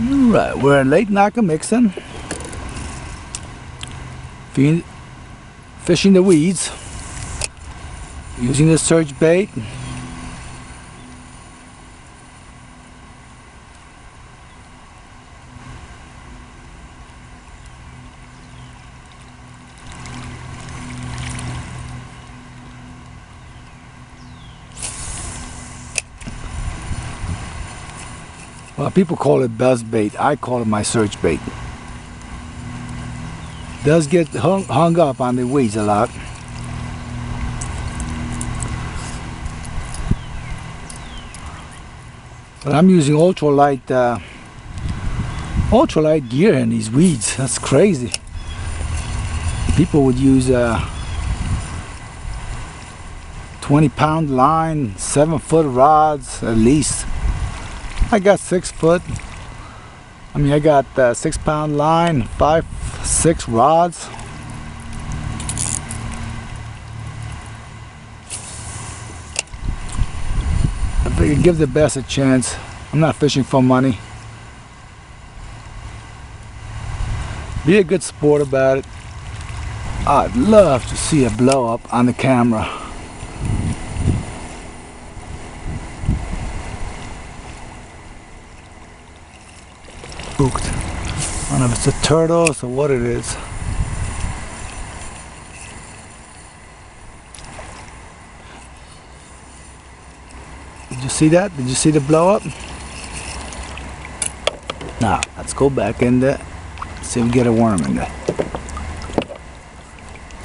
Alright, we're in Lake Nockamixon, fishing the weeds, using the surge bait. Well, people call it buzz bait. I call it my search bait. Does get hung up on the weeds a lot. But I'm using ultralight gear in these weeds. That's crazy. People would use 20-pound line, 7-foot rods at least. I got 6 foot. I mean, I got 6-pound line, 6 rods. I figure give the bass a chance. I'm not fishing for money. Be a good sport about it. I'd love to see a blow up on the camera. Spooked. I don't know if it's a turtle or what it is. Did you see that? Did you see the blow up? Now, let's go back in there. See if we get a worm in there.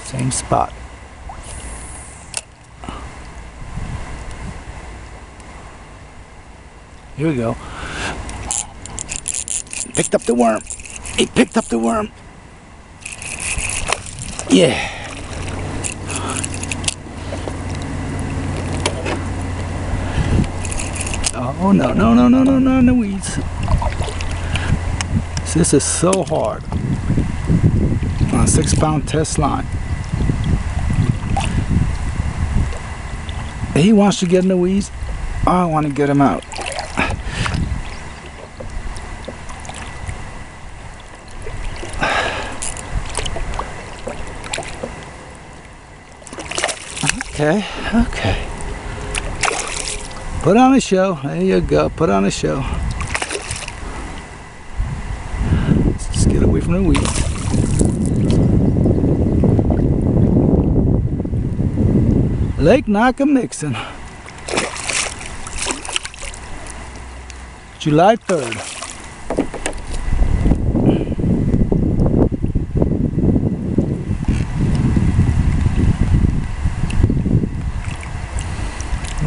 Same spot. Here we go. Picked up the worm. He picked up the worm. Yeah. Oh no, no, no, no, no, no, in the weeds. This is so hard. On a 6-pound test line. He wants to get in the weeds. I want to get him out. Okay, okay. Put on a show. There you go. Put on a show. Let's just get away from the weeds. Lake Nockamixon. July 3rd.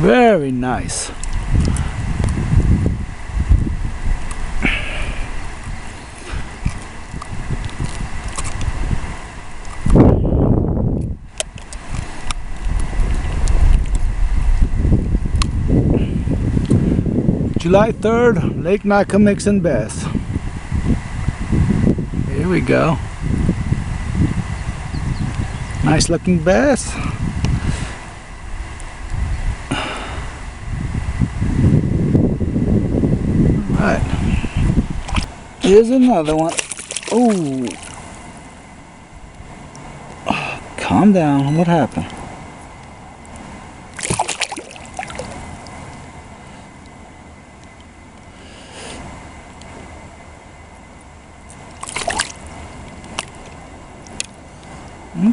Very nice. July 3rd, Lake Nockamixon bass. Here we go. Nice looking bass. Alright. Here's another one. Oh. Calm down. What happened?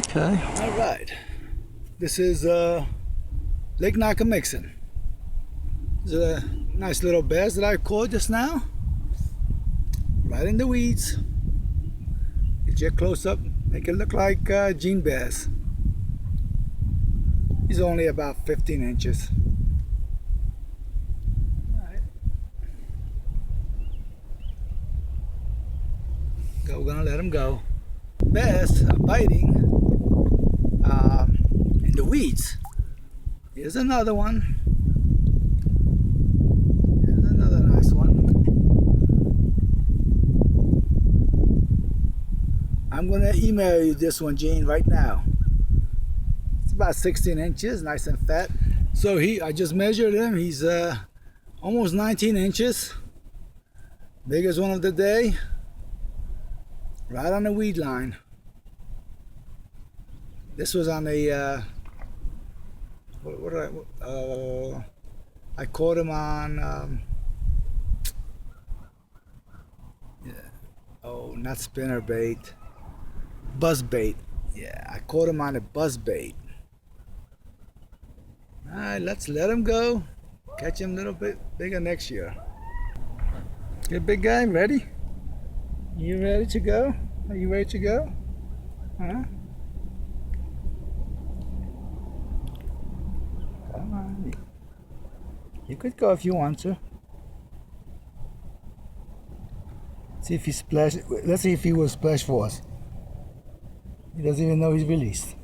Okay. All right. This is Lake Nockamixon. This is a nice little bass that I caught just now. Right in the weeds. Get you a close up, make it look like Gene bass. He's only about 15 inches. All right. We're gonna let him go. Bass are biting in the weeds. Here's another one. Here's another nice one. I'm gonna email you this one, Gene, right now. It's about 16 inches, nice and fat. So I just measured him. He's almost 19 inches. Biggest one of the day. Right on the weed line. This was on a what did I caught him on yeah, oh, not spinner bait, buzz bait. Yeah, I caught him on a buzz bait. All right, let's let him go. Catch him a little bit bigger next year. Okay, big guy, ready? You ready to go? Are you ready to go? Huh? Come on. You could go if you want to. See if he splash. Let's see if he will splash for us. He doesn't even know he's released.